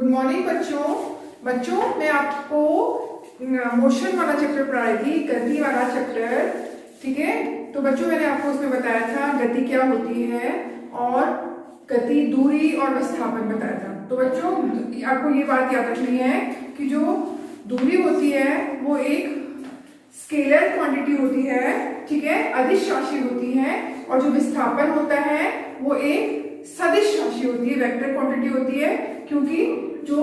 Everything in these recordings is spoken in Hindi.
गुड मॉर्निंग बच्चों। मैं आपको मोशन वाला चैप्टर पढ़ा रही थी, गति वाला चैप्टर। ठीक है, तो बच्चों मैंने आपको उसमें बताया था गति क्या होती है और गति, दूरी और विस्थापन बताया था। तो बच्चों आपको ये बात याद रखनी है कि जो दूरी होती है वो एक स्केलर क्वांटिटी होती है, ठीक है, अदिश राशि होती है, और जो विस्थापन होता है वो एक सदिश राशि होती है, वेक्टर क्वांटिटी होती है। क्योंकि जो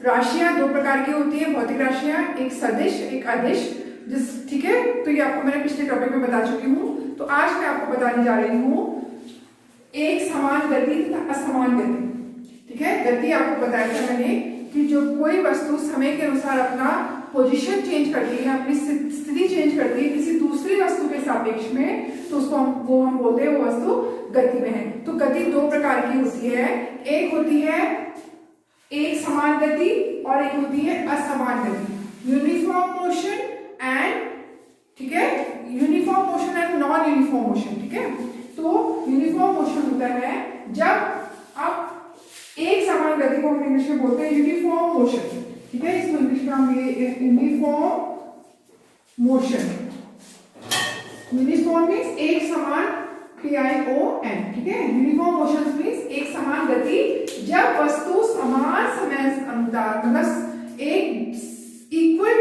राशियां दो प्रकार की होती है, भौतिक राशियां, एक सदिश एक अदिश। ठीक है, तो ये आपको मैंने पिछले टॉपिक में बता चुकी हूँ। तो आज मैं आपको बताने जा रही हूँ एक समान गति तथा असमान गति। ठीक है, गति आपको बताया था मैंने कि जो कोई वस्तु समय के अनुसार अपना पोजीशन चेंज करती है, अपनी स्थिति चेंज करती है किसी दूसरी वस्तु के सापेक्ष में, तो उसको हम बोलते हैं वो वस्तु गति में है। तो गति दो प्रकार की होती है, एक होती है एक समान गति और एक होती है असमान गति, यूनिफॉर्म मोशन एंड, ठीक है, uniform motion and non uniform motion. ठीक है, तो यूनिफॉर्म मोशन होता है जब आप एक समान गति को हम इंग्लिश में बोलते हैं यूनिफॉर्म मोशन। ठीक है, इसको इंग्लिश में हम ये यूनिफॉर्म मोशन, यूनिफॉर्म मीन्स एक समान, PION। ठीक है, यूनिफॉर्म मोशन मीन्स एक समान गति जब वस्तु समान समय अंतराल, मतलब एक इक्वल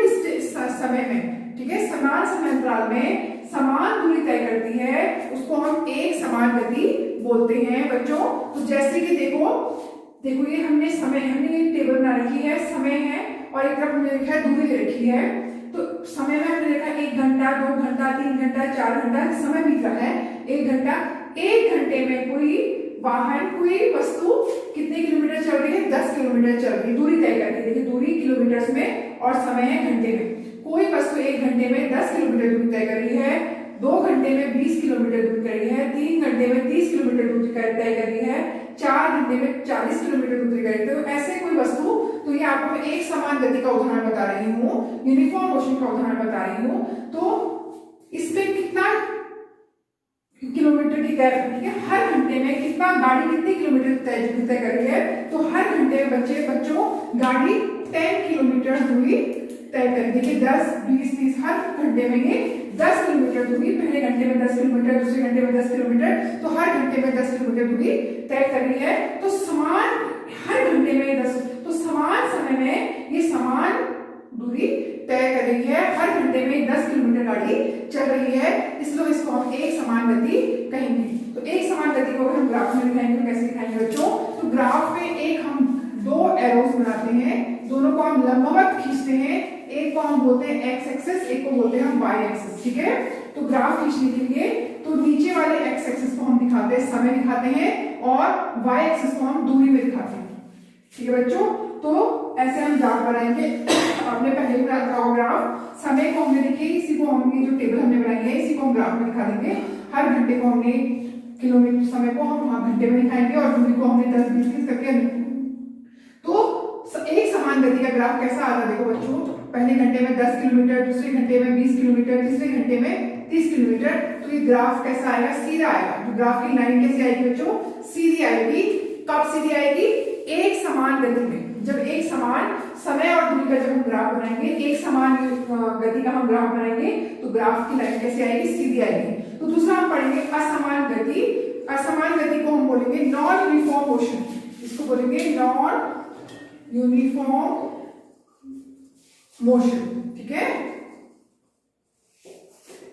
समय में, ठीक है, समान समय अंतराल में समान दूरी तय करती है, उसको हम एक समान गति बोलते हैं बच्चों। तो जैसे कि देखो ये हमने टेबल बना रखी है, समय है, और एक तरफ हमने लिखा है दूरी दे रखी है। तो समय में हमने देखा 1 घंटा, 2 घंटा, 3 घंटा, 4 घंटा समय बीत रहा है। 1 घंटा, 1 घंटे में कोई वाहन, कोई वस्तु कितने किलोमीटर चल रही है? 10 किलोमीटर चल रही है, दूरी तय करके। देखिए दूरी किलोमीटर में और समय है घंटे में। कोई वस्तु 1 घंटे में 10 किलोमीटर दूरी तय कर रही है, 2 घंटे में 20 किलोमीटर दूरी कर रही है, 3 घंटे में 30 किलोमीटर दूरी तय कर रही है, 4 घंटे में 40 किलोमीटर दूरी कर रही है। तो ऐसे कोई वस्तु, तो ये आपको मैं एक समान गति का उदाहरण बता रही हूँ, यूनिफॉर्म मोशन का उदाहरण बता रही हूँ। तो इसमें कितना किलोमीटर की गैप, ठीक है, हर घंटे में कितना गाड़ी कितने किलोमीटर तय कर रही है? तो हर घंटे में बच्चों गाड़ी 10 किलोमीटर दूरी तय कर, देखिए 10, 20, 30, हर घंटे में ये 10 किलोमीटर दूरी, पहले घंटे में 10 किलोमीटर, दूसरे घंटे में 10 किलोमीटर, तो हर घंटे में 10 किलोमीटर दूरी तय कर रही है। तो समान, हर घंटे में 10, तो समान समय में ये समान दूरी तय कर रही है, हर घंटे में 10 किलोमीटर गाड़ी चल रही है, इसलिए इसको हम एक समान गति कहेंगे। तो एक समान गति को अगर हम ग्राफ में दिखाएंगे तो कैसे दिखाएंगे बच्चों? तो ग्राफ में एक हम 2 एरोस बनाते हैं, दोनों को हम लंबवत खींचते हैं, एक को हम बोलते हैं एक्स एक्सिस, एक को बोलते हैं हम वाई एक्सिस। ठीक है, तो ग्राफ खींचने के लिए तो नीचे वाले एक्स एक्सिस को हम दिखाते हैं, समय दिखाते हैं, और वाई एक्सिस को हम दूरी में दिखाते हैं। ठीक है बच्चों, तो ऐसे हम ग्राफ बनाएंगे। आपने पहले भी ग्राफ, समय को हमने देखिए, इसी को हमने जो टेबल हमने बनाई है इसी को हम ग्राफ में दिखा देंगे। हर घंटे को हमने किलोमीटर, समय को हम घंटे में दिखाएंगे, और दूरी को हमने 10, 20, 30 करके। तो एक समान गति का ग्राफ कैसा आता है देखो बच्चों, पहले घंटे में 10 किलोमीटर, दूसरे घंटे में 20 किलोमीटर, तीसरे घंटे में 30 किलोमीटर। तो ये ग्राफ कैसा आएगा? सीधा आएगा। तो ग्राफ की लाइन कैसे आएगी बच्चों? सीधी आएगी। कब सीधी आएगी? एक समान गति में। जब एक समान समय और दूरी का जब हम ग्राफ बनाएंगे, एक समान गति का हम ग्राफ बनाएंगे, तो ग्राफ की लाइन कैसे आएगी? सीधी आएगी। तो दूसरा हम पढ़ेंगे असमान गति। असमान गति को हम बोलेंगे नॉन यूनिफॉर्म मोशन, इसको बोलेंगे नॉन यूनिफॉर्म मोशन। ठीक है,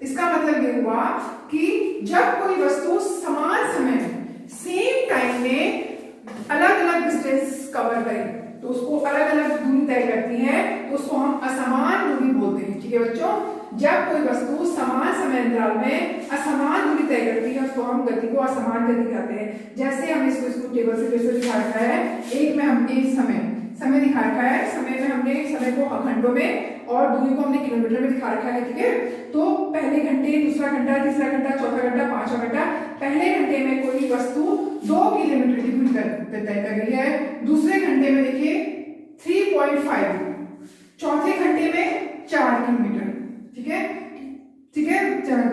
इसका मतलब ये हुआ कि जब कोई वस्तु समान समय में, सेम टाइम में अलग अलग डिस्टेंस कवर करे, तो उसको अलग अलग दूरी तय करती है, तो उसको हम असमान दूरी बोलते हैं। ठीक है बच्चों, जब कोई वस्तु समान समय अंतराल में असमान दूरी तय करती है, उसको हम गति को असमान गति कहते हैं। जैसे हम इसको टेबल से फिर से दिखा रखा है, एक में हम एक समय दिखा रखा है, समय में हमने समय को घंटों में और दूरी को हमने किलोमीटर में दिखा रखा है। ठीक है, तो पहले घंटे, दूसरा घंटा, तीसरा घंटा, चौथा घंटा, पांचवा घंटा। पहले घंटे में कोई वस्तु 2 किलोमीटर की दूरी तय कर रही है, दूसरे घंटे में देखिए 3.5, चौथे घंटे में 4 किलोमीटर। ठीक है,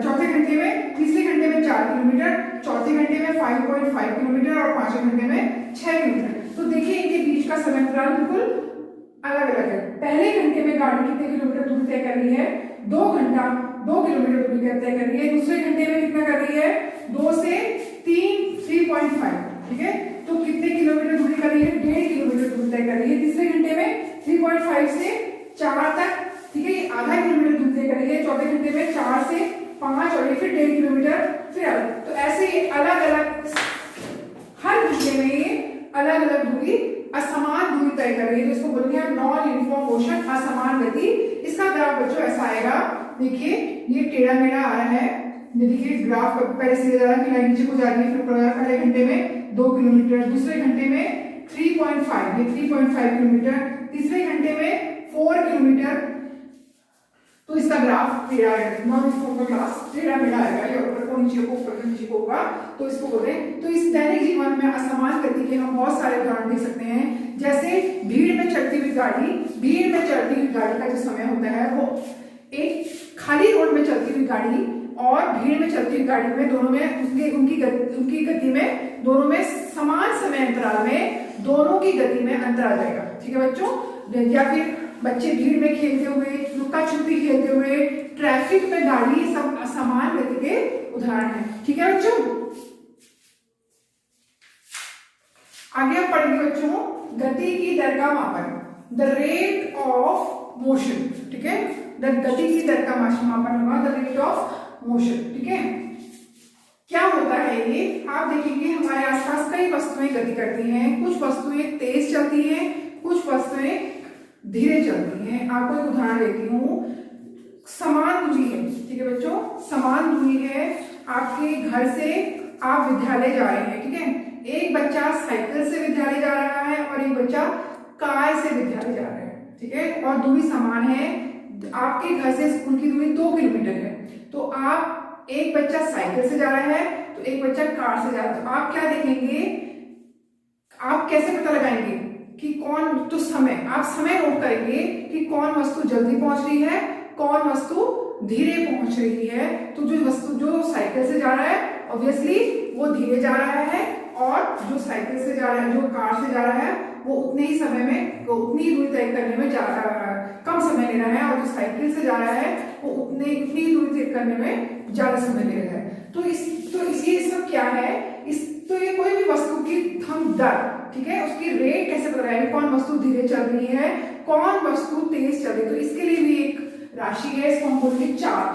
चौथे घंटे में, तीसरे घंटे में 4 किलोमीटर, चौथे घंटे में 5.5 किलोमीटर, और पांचवें घंटे में 6 किलोमीटर। तो देखिए इनके बीच का समय अंतराल बिल्कुल अलग अलग है। पहले घंटे में गाड़ी कितने किलोमीटर दूर तय कर रही है, 2 किलोमीटर दूरी तय कर रही है। दूसरे घंटे में कितना कर रही है, 2 से 3.5, ठीक है। तो कितने किलोमीटर दूरी कर रही है, 1.5 किलोमीटर दूरी तय कर रही है। तीसरे घंटे में 3.5 से 4 तक, ठीक है, आधा किलोमीटर दूरी तय कर रही है। चौथे घंटे में 4 से 5 और फिर 1.5 किलोमीटर फिर अलग। तो ऐसे अलग अलग हर घंटे में अलग अलग दूरी, असमान दूरी तय कर रही है। इसको बोलेंगे हम नॉन यूनिफॉर्म मोशन, असमान गति। इसका ग्राफ बच्चों ऐसा आएगा, देखिए ये टेढ़ा मेढ़ा आ रहा है। देखिए ग्राफ पहले सीधे जा रहा है, फिर लाइन नीचे को जा रही है, फिर पहले घंटे में 2 किलोमीटर, दूसरे घंटे में 3.5, ये 3.5 किलोमीटर, तीसरे घंटे में 4 किलोमीटर। तो इसका ग्राफ टेढ़ा है, नॉन यूनिफॉर्म क्लास टेढ़ा मेढ़ा आएगा, ये ऊपर को नीचे को, ऊपर को नीचे को होगा। तो इसको बोलते हैं। तो इस दैनिक जीवन में असमान गति के हम बहुत सारे उदाहरण देख सकते हैं। जैसे भीड़ में चलती हुई गाड़ी, भीड़ में चलती हुई गाड़ी का जो समय होता है वो एक खाली रोड में चलती हुई गाड़ी और भीड़ में चलती हुई गाड़ी में, दोनों में उनकी गति में, दोनों में समान समय अंतराल में दोनों की गति में अंतर आ जाएगा, ठीक है बच्चों। या फिर बच्चे भीड़ में खेलते हुए, लुका छुपी खेलते हुए, ट्रैफिक में गाड़ी, सब असमान गति के उदाहरण है, ठीक है बच्चों। आगे हम पढ़ेंगे बच्चों गति की दर का मापन, द रेट ऑफ मोशन, ठीक है। गति की दर का मापन होगा द रेट ऑफ मोशन, ठीक है। क्या होता है ये, आप देखेंगे हमारे आसपास कई वस्तुएं गति करती हैं। कुछ वस्तुएं तेज चलती हैं, कुछ वस्तुएं धीरे चलती हैं। आपको एक उदाहरण देती हूँ, समान दूरी है, ठीक है बच्चों, समान दूरी है। आपके घर से आप विद्यालय जा रहे हैं, ठीक है। एक बच्चा साइकिल से विद्यालय जा रहा है और एक बच्चा कार से विद्यालय जा रहा है, ठीक है, और दूरी समान है। आपके घर से स्कूल की दूरी 2 किलोमीटर है। तो आप, एक बच्चा साइकिल से जा रहा है तो एक बच्चा कार से जा रहा है। तो आप क्या देखेंगे, आप कैसे पता लगाएंगे कि कौन, तो समय, आप समय नोट करेंगे कि कौन वस्तु जल्दी पहुंच रही है, कौन वस्तु धीरे पहुंच रही है। तो जो वस्तु जो साइकिल से जा रहा है ऑब्वियसली वो धीरे जा रहा है, और जो साइकिल से जा रहा है, जो कार से जा रहा है, वो उतने ही समय में, उतनी ही दूरी तय करने में कम समय ले रहा है, और जो साइकिल से जा रहा है वो उतनी दूरी तय करने में ज्यादा समय ले रहा है। तो ये सब क्या है, तो ये कोई भी वस्तु की हम दर, ठीक है, उसकी रेट कैसे पता लगाएंगे, कौन वस्तु धीरे चल रही है, कौन वस्तु तेज चल रही है। तो इसके लिए भी एक राशि है, इसको हम बोलेंगे चार्ट,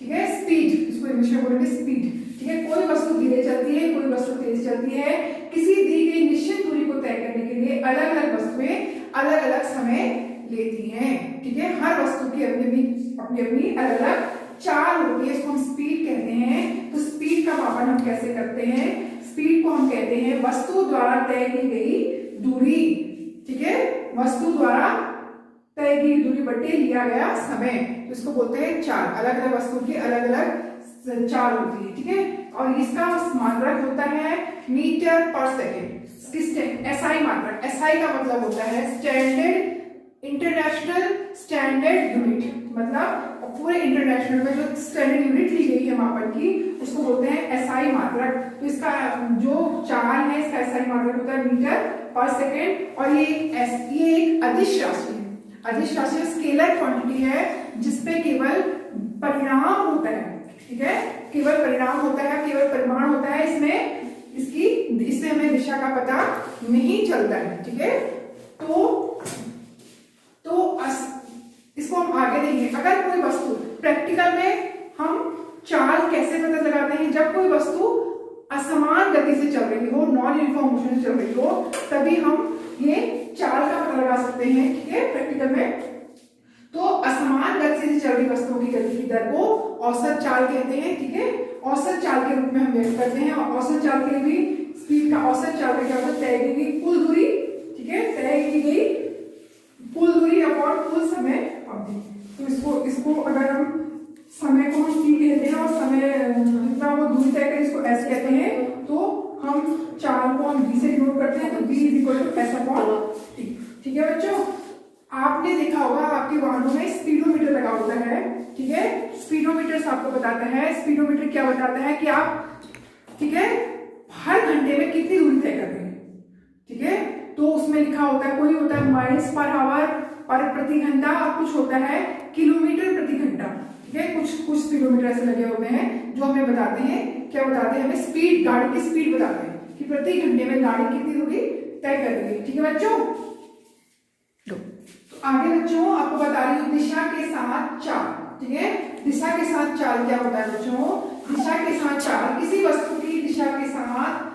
ठीक है, स्पीड, इसको इंग्लिश में बोलेंगे स्पीड, ठीक है। कोई वस्तु धीरे चलती है, कोई वस्तु तेज चलती है। किसी दी गई निश्चित दूरी को तय करने के लिए अलग अलग वस्तुएं अलग अलग समय लेती हैं, ठीक है। हर वस्तु की अपनी अलग अलग चाल होती है, इसको हम स्पीड कहते हैं। तो स्पीड का मापन हम कैसे करते हैं, स्पीड को हम कहते हैं वस्तु द्वारा तय की गई दूरी, ठीक है, वस्तु द्वारा तय की दूरी बटे लिया गया समय। तो इसको बोलते हैं चाल। अलग अलग वस्तु की अलग अलग चाल होती है, ठीक है। और इसका मात्रक होता है मीटर पर सेकेंड, एसआई मात्रक। एसआई का मतलब होता है स्टैंडर्ड इंटरनेशनल स्टैंडर्ड यूनिट, मतलब पूरे इंटरनेशनल में जो स्टैंडर्ड यूनिट ली गई है मापन की, उसको बोलते हैं एसआई मात्रक। तो इसका जो चाल है, इसका एसआई मात्रक होता है मीटर पर सेकेंड। और ये एक अदिश राशि है। अदिश राशि स्केलर क्वांटिटी है जिसपे केवल परिणाम होता है, ठीक है, केवल परिणाम होता है, केवल परिमाण होता है। इसमें हमें दिशा का पता नहीं चलता है, ठीक है। तो इसको हम आगे देखेंगे। अगर कोई वस्तु, प्रैक्टिकल में हम चाल कैसे पता लगाते हैं, जब कोई वस्तु असमान गति से चल रही हो, नॉन यूनिफॉर्म मोशन से चल रही हो, तभी हम ये चाल का पता लगा सकते हैं, ठीक है, प्रैक्टिकल में। तो असमान गति से चल रही वस्तुओं की गति की दर को औसत चाल कहते हैं, ठीक है। औसत चाल के रूप में हम व्यक्त करते हैं। और औसत चाल के लिए भी स्पीड का औसत चाल का क्या होता है, तय की गई कुल दूरी, ठीक है, तय की गई कुल दूरी अपॉन कुल समय अवधि। तो इसको अगर हम समय को हम टी कहते हैं और समय जितना वो दूरी तय करें इसको एस कहते हैं। तो हम चाल को हम बी से डिनोट करते हैं, तो b is equal to s upon t, ठीक है बच्चों। आपने देखा होगा आपके वाहनों में स्पीडोमीटर लगा होता है, ठीक है। स्पीडोमीटर आपको बताता है, स्पीडोमीटर क्या बताता है कि आप, ठीक है, हर घंटे में कितनी दूरी तय कर रहे हैं, ठीक है। तो उसमें लिखा होता है, कोई होता है माइल्स पर आवर पर प्रति घंटा और कुछ होता है किलोमीटर प्रति घंटा। ठीक है, कुछ किलोमीटर ऐसे लगे होते हैं जो हमें बताते हैं, क्या बताते हैं, हमें स्पीड, गाड़ी की स्पीड बताते हैं कि प्रति घंटे में गाड़ी कितनी दूरी तय कर रही है। ठीक है बच्चों, तो आगे बच्चों आपको बता रही हूँ दिशा के साथ चाल। ठीक है, दिशा के साथ चाल क्या होता है बच्चों, दिशा के साथ चाल किसी वस्तु की दिशा के साथ,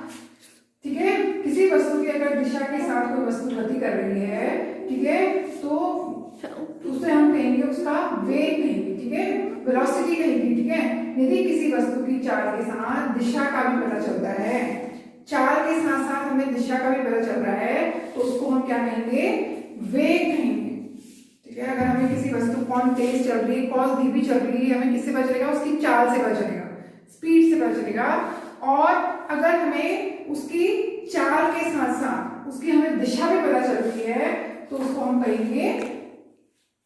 ठीक है, किसी वस्तु की अगर दिशा के साथ कोई वस्तु गति कर रही है, ठीक है, तो उसे हम कहेंगे, उसका वेग कहेंगे। ठीक है, वेलोसिटी कहेंगे। ठीक है, यदि किसी वस्तु की चाल के साथ दिशा का भी पता चलता है, चाल के साथ साथ हमें दिशा का भी पता चल रहा है, तो उसको हम क्या कहेंगे, वेग कहेंगे। ठीक है, अगर हमें किसी वस्तु कौन तेज चल रही है, कौन धीमी चल रही है, हमें किससे पता चलेगा, उसकी चाल से पता चलेगा, स्पीड से पता चलेगा। और अगर हमें उसकी चाल के साथ साथ उसकी हमें दिशा भी पता चल रही है, तो उसको हम कहेंगे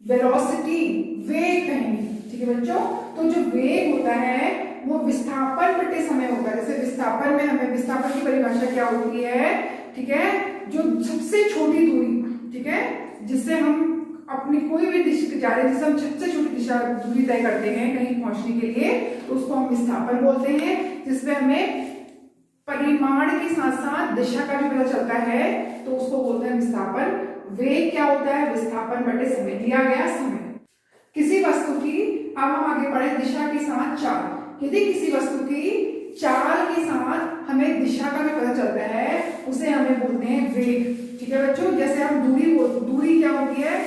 वेलोसिटी, वेग कहेंगे। ठीक है बच्चों, तो जो वेग होता है वो विस्थापन बटे समय होगा। जैसे विस्थापन में हमें, विस्थापन की परिभाषा क्या होती है, ठीक है, जो सबसे छोटी दूरी, ठीक है, जिससे हम अपनी कोई भी दिशा जा रहे हैं, जिससे हम सबसे छोटी दिशा दूरी तय करते हैं कहीं पहुंचने के लिए, तो उसको हम विस्थापन बोलते हैं। जिसमें हमें परिमाण के साथ साथ दिशा का भी पता चलता है, तो उसको बोलते हैं विस्थापन। वेग क्या होता है, विस्थापन बटे समय, दिया गया समय। किसी वस्तु की, अब हम आगे बढ़े, दिशा के साथ चाल। यदि किसी वस्तु की चाल के साथ हमें दिशा का भी पता चलता है, उसे हमें बोलते हैं वेग। ठीक है बच्चों, जैसे हम दूरी क्या होती है,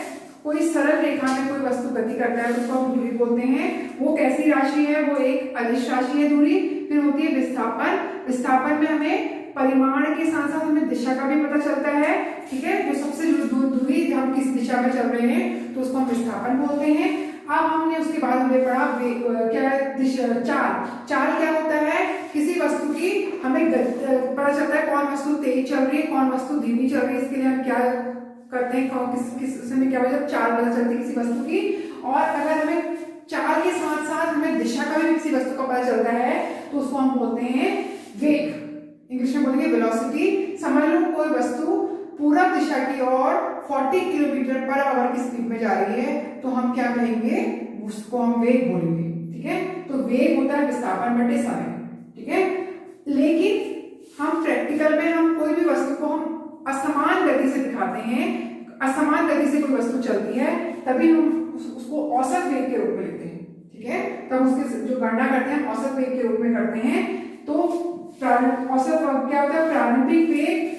कोई सरल रेखा में कोई वस्तु गति करता है तो उसको हम दूरी बोलते हैं। वो कैसी राशि है, वो एक अदिश राशि है दूरी। फिर होती है विस्थापन। विस्थापन में हमें परिमाण के साथ साथ हमें दिशा का भी पता चलता है। ठीक है, जो सबसे दूरी हम किस दिशा में चल रहे हैं, तो उसको हम विस्थापन बोलते हैं। अब हमने उसके बाद हमने पढ़ा क्या दिशा, चाल क्या होता है, किसी वस्तु की हमें पता चलता है कौन वस्तु तेज चल रही है, कौन वस्तु धीमी चल रही है। इसके लिए हम क्या करते हैं, किस समय क्या वजह, चाल पता चलती है किसी वस्तु की। और अगर हमें चाल के साथ साथ हमें दिशा का भी किसी वस्तु का पता चलता है, तो उसको हम बोलते हैं वेग, इंग्लिश में बोलेंगे वेलोसिटी। समझ लो कोई वस्तु पूरब दिशा की ओर 40 किलोमीटर पर आवर की स्पीड में जा रही है, तो हम क्या कहेंगे, उसको हम वेग बोलेंगे। ठीक है, तो वेग होता है विस्थापन बटे समय। ठीक है, लेकिन हम प्रैक्टिकल में हम कोई भी वस्तु को हम असमान गति से दिखाते हैं, असमान गति से कोई वस्तु चलती है, तभी हम उसको औसत वेग के रूप में लेते हैं। ठीक है, तब उसके जो गणना करते हैं औसत वेग के रूप में करते हैं। तो औसत क्या होता है, प्रारंभिक वेग,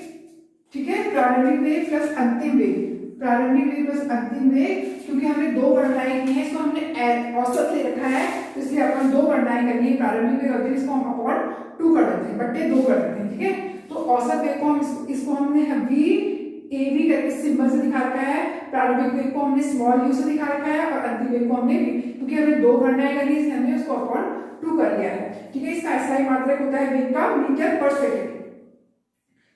ठीक है, प्रारंभिक वेग प्लस अंतिम वेग, प्रारंभिक वेग प्लस अंतिम वेग। क्योंकि हमने दो गणनाएं की हैं, इसको हमने औसत ले रखा है, तो इसलिए अपन दो गणनाएं करनी है, प्रारंभिक वेग अंतिम, इसको हम अपॉन 2 कर देते हैं, बट्टे 2 कर देते हैं। ठीक है, तो औसत वेग को हम इसको हमने वी ए बी करके सिंबल से दिखा रखा है, प्रारंभिक वेग को हमने स्मॉल यू से दिखा रखा है, और अंतिम वेग को हमने, क्योंकि हमने दो गणनाएं करनी है इसलिए हमने उसको अपॉन 2 कर लिया है। ठीक है, इसका SI मात्रक होता है वेग का मीटर पर सेकेंड।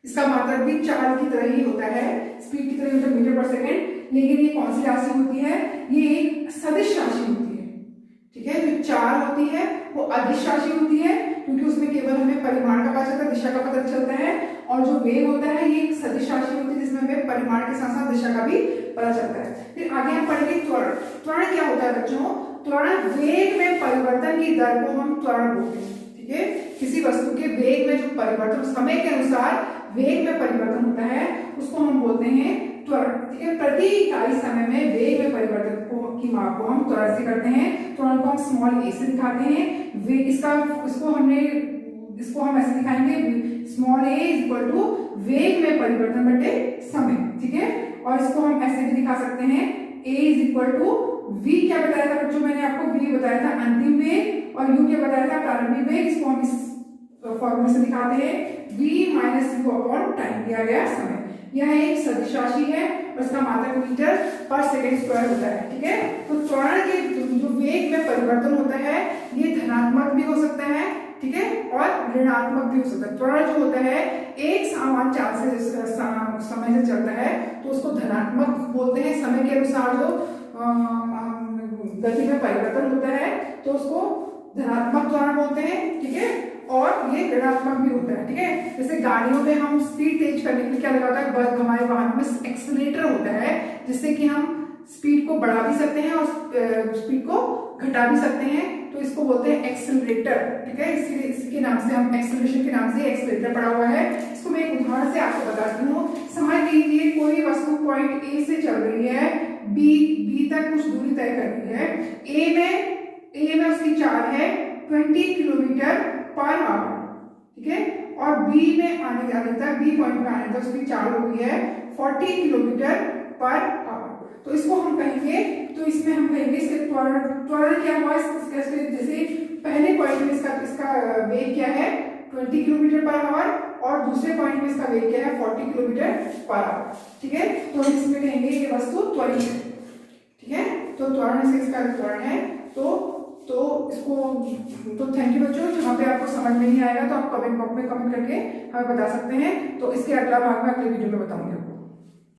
इसका मात्रक भी चाल की तरह ही होता है, स्पीड की तरह होता है, मीटर पर सेकेंड। लेकिन ये कौन सी राशि होती है, ये एक सदिश राशि होती है। ठीक है, जो चाल होती है वो अदिश राशि होती है, क्योंकि उसमें केवल हमें परिमाण का पता चलता है, दिशा का पता चलता है। और जो वेग होता है ये एक सदिश राशि होती है, जिसमें हमें परिमाण के साथ साथ दिशा का भी पता चलता है। फिर आगे हम पढ़ेंगे त्वरण। त्वरण क्या होता है बच्चों, त्वरण वेग में परिवर्तन की दर को हम त्वरण बोलते हैं। ठीक है, किसी वस्तु के वेग में जो परिवर्तन, समय के अनुसार वेग में परिवर्तन होता है, उसको हम बोलते हैं त्वरण। ठीक है, प्रति इकाई समय में वेग में परिवर्तन की माप को हम त्वरण से करते हैं। त्वरण को हम स्मॉल ए से दिखाते हैं। वेग इसको हम ऐसे दिखाएंगे, small a is equal to वेग में परिवर्तन बटे समय। ठीक है, और इसको हम ऐसे भी दिखा सकते हैं, ए इज इक्वल टू वी, क्या बताया था बच्चों, मैंने आपको वी बताया था अंतिम वेग, और यू क्या बताया था प्रारंभिक वेग। इसको हम इस फॉर्मूले से दिखाते हैं, v minus you upon time, दिया गया समय। यह एक सदिश राशि है और इसका मात्रक मीटर पर सेकेंड स्क्वायर होता है। ठीक है, तो त्वरण के जो वेग में परिवर्तन होता है ये धनात्मक भी हो सकता है, ठीक है, और ऋणात्मक भी हो सकता है। त्वरण जो होता है एक समान चाल से समय से चलता है, तो उसको धनात्मक बोलते हैं। समय के अनुसार जो गति में परिवर्तन होता है तो उसको धनात्मक त्वरण बोलते हैं। ठीक है, और ये ऋणात्मक भी होता है, ठीक है। जैसे गाड़ियों में हम स्पीड तेज करने के लिए क्या लगा होता है, बस हमारे वाहनों में एक्सीलरेटर होता है, जिससे कि हम स्पीड को बढ़ा भी सकते हैं और स्पीड को घटा भी सकते हैं, तो इसको बोलते हैं एक्सीलरेटर, ठीक है। इसके नाम से हम एक्सीलरेशन के नाम से एक्सीलरेटर पड़ा हुआ है। इसको मैं एक उदाहरण से आपको बताती हूँ। समझ लीजिए कोई वस्तु पॉइंट ए से चल रही है बी तक कुछ दूरी तय कर रही है। ए में उसकी चाल है 20 किलोमीटर पर आवर, ठीक है, और बी में आने तक, बी पॉइंट पे आने तक उसकी चाल हुई है 40 किलोमीटर पर आवर। तो इसको हम कहेंगे, तो इसमें हम कहेंगे इसके त्वरण क्या हुआ, जैसे पहले पॉइंट में इसका वेग क्या है 20 किलोमीटर पर आवर, और दूसरे पॉइंट में इसका वेग क्या है 40 किलोमीटर पर आवर, ठीक है। तो हम इसमें कहेंगे ये वस्तु त्वरित है, ठीक है। तो त्वरण से इसका त्वरण है। तो इसको तो थैंक यू बच्चों। जहाँ पे आपको समझ में नहीं आएगा तो आप कमेंट बॉक्स में कमेंट करके हमें बता सकते हैं। तो इसके अगला भाग में अगले वीडियो में बताऊंगी।